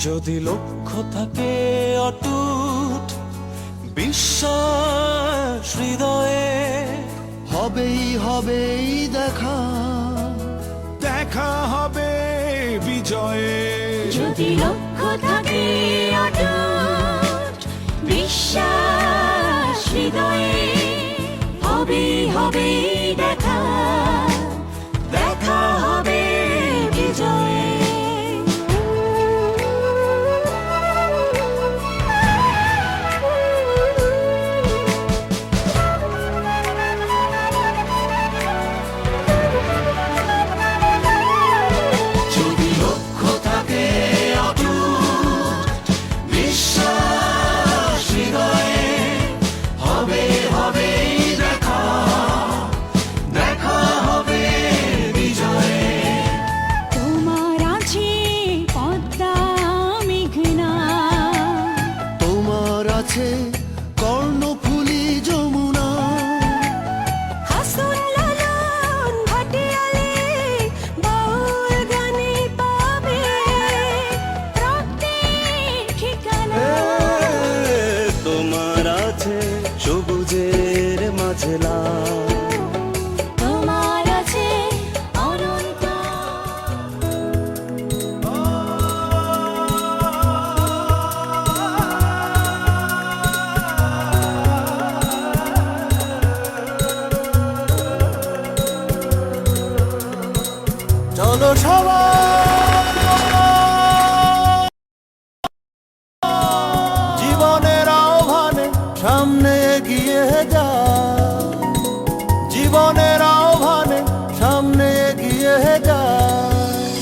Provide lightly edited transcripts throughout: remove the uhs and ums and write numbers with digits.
যদি লক্ষ্য থাকে অটুট বিশ্বাস হৃদয়ে, হবেই হবেই দেখা, দেখা হবে বিজয়ে। যদি লক্ষ্য থাকে অটুট বিশ্বাস হৃদয়ে, হবেই হবেই দেখা, দেখা হবে বিজয়ে। আছে কর্ণফুলী যমুনা, হাসন লালন ভাটিয়ালি বাউল গানে পাবে প্রত্যেক ঠিকানা। তোমার আছে সবুজের মাঝে লাল, তোমার আছে অনন্ত। চলো সবাই জীবনের আহ্বানে সামনে এগিয়ে যায়, জীবনের আহ্বানে সামনে এগিয়ে যায়।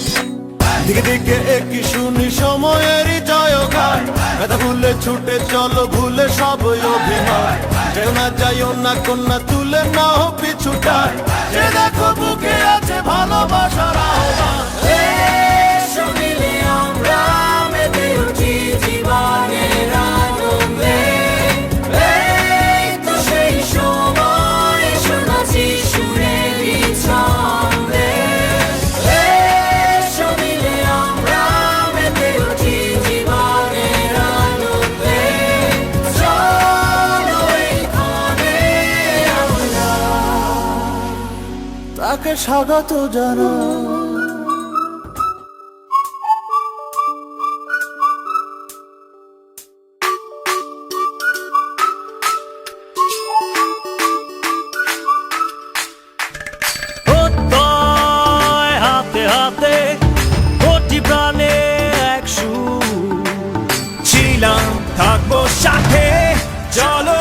দিকে দিকে একই শুনি সময়েরই জয়গান, ব্যথা ভুলে ছুটে চলো ভুলে সব অভিমান। যেও না যাইও না কন্যা তুলে নাও পিছুটান, যে দেখো বুকে আছে ভালোবাসার আহ্বান। এসো মিলে আমরা মেতে উঠি জীবনের আনন্দে, এই তো সেই সময় শোনাচ্ছি সুরেরই ছন্দে। এসো মিলে আমরা মেতে উঠি জীবনের আনন্দে, চলো এইখানে আমরা তাকে স্বাগত জানাই। হাতে হাতে কোটি প্রাণে এক সুর ছিলাম, থাকবো সাথে, চলো